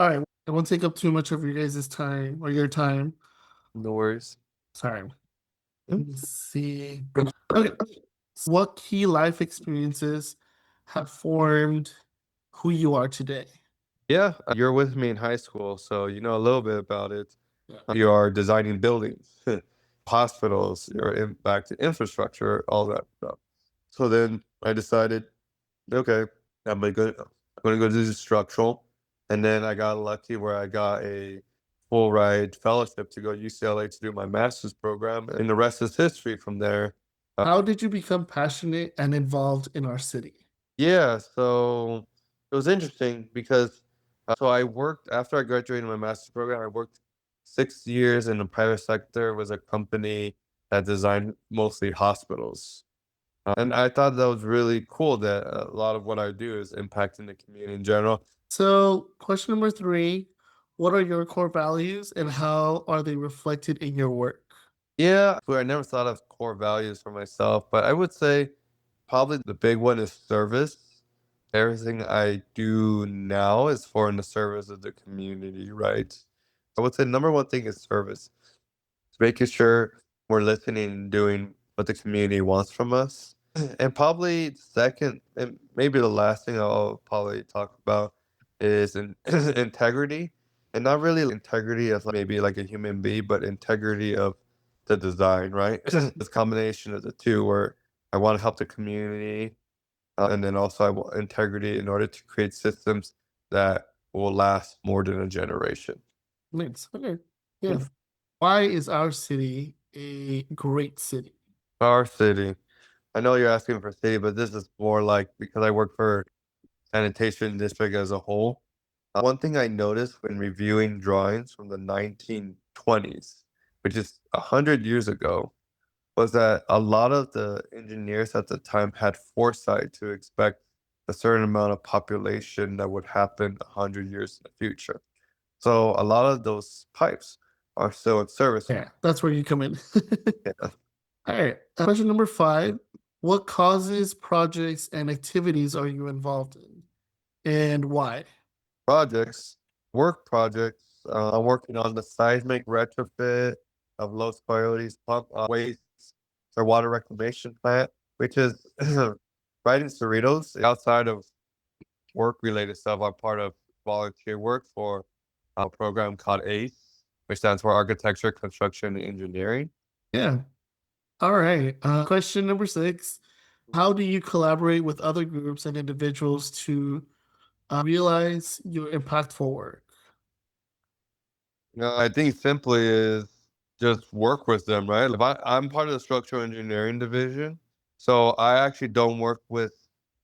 All right, I won't take up too much of your guys' time or your time. No worries. Sorry. Let me see. Okay. So what key life experiences have formed who you are today? Yeah, you're with me in high school, so you know a little bit about it. Yeah. You are designing buildings, hospitals, you're back to infrastructure, all that stuff. So then I decided, okay, I'm gonna go do structural, and then I got lucky where I got a full ride fellowship to go to UCLA to do my master's program, and the rest is history from there. How did you become passionate and involved in our city? Yeah, so it was interesting because so I worked after I graduated my master's program. I worked 6 years in the private sector. It was a company that designed mostly hospitals, and I thought that was really cool. That a lot of what I do is impacting the community in general. So, question number three, what are your core values and how are they reflected in your work? Yeah, I never thought of core values for myself, but I would say probably the big one is service. Everything I do now is for in the service of the community, right? I would say number one thing is service. It's making sure we're listening and doing what the community wants from us. And probably second, and maybe the last thing I'll probably talk about is integrity. And not really integrity as like maybe like a human being, but integrity of the design, right? This combination of the two where I want to help the community, and then also I want integrity in order to create systems that will last more than a generation. Thanks. Okay. Yeah. Why is our city a great city? Our city. I know you're asking for city, but this is more like because I work for sanitation district as a whole. One thing I noticed when reviewing drawings from the 1920s, which is 100 years ago, was that a lot of the engineers at the time had foresight to expect a certain amount of population that would happen 100 years in the future. So a lot of those pipes are still in service. Yeah, that's where you come in. Yeah. All right. Question number five. What causes, projects, and activities are you involved in and why? Projects, work projects. I'm working on the seismic retrofit of Los Coyotes pump waste or water reclamation plant, which is right in Cerritos. Outside of work related stuff, I'm part of volunteer work for a program called ACE, which stands for Architecture, Construction, and Engineering. Yeah. All right. Question number six. How do you collaborate with other groups and individuals to realize your impactful work? I think simply is just work with them, right? I'm part of the structural engineering division, so I actually don't work with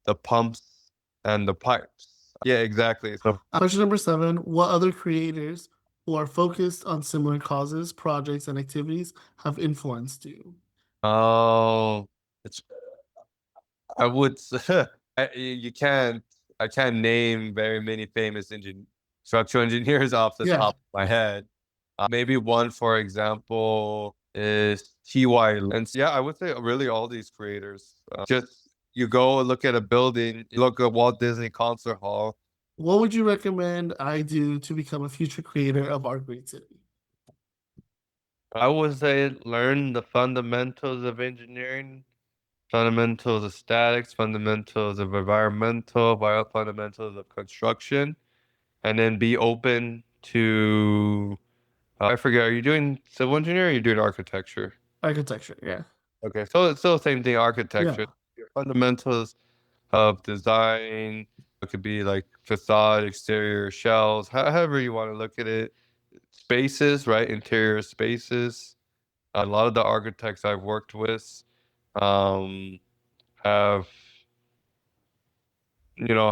the pumps and the pipes. Yeah, exactly. So, Question number seven. What other creators who are focused on similar causes, projects, and activities have influenced you? oh, it's I would say you can't I can't name very many famous structural engineers off the Yeah. top of my head. Maybe one, for example, is T.Y. And yeah, I would say really all these creators. Just you go and look at a building, you look at Walt Disney Concert Hall. What would you recommend I do to become a future creator of our great city? I would say learn the fundamentals of engineering, fundamentals of statics, fundamentals of environmental, fundamentals of construction, and then be open to I forget, are you doing civil engineering or are you doing architecture? Architecture. Yeah. Okay, so it's still the same thing, Yeah. architecture. Your fundamentals of design, it could be like facade, exterior shells, however you want to look at it. Spaces, right? Interior spaces. A lot of the architects I've worked with um, have,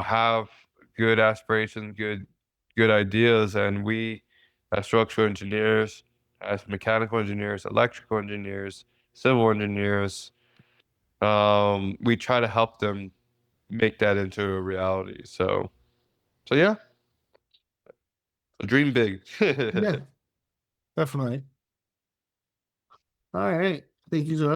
have good aspirations, good ideas, and we as structural engineers, as mechanical engineers, electrical engineers, civil engineers, we try to help them make that into a reality. So yeah, dream big. Yeah. Definitely. All right. Thank you, Joe.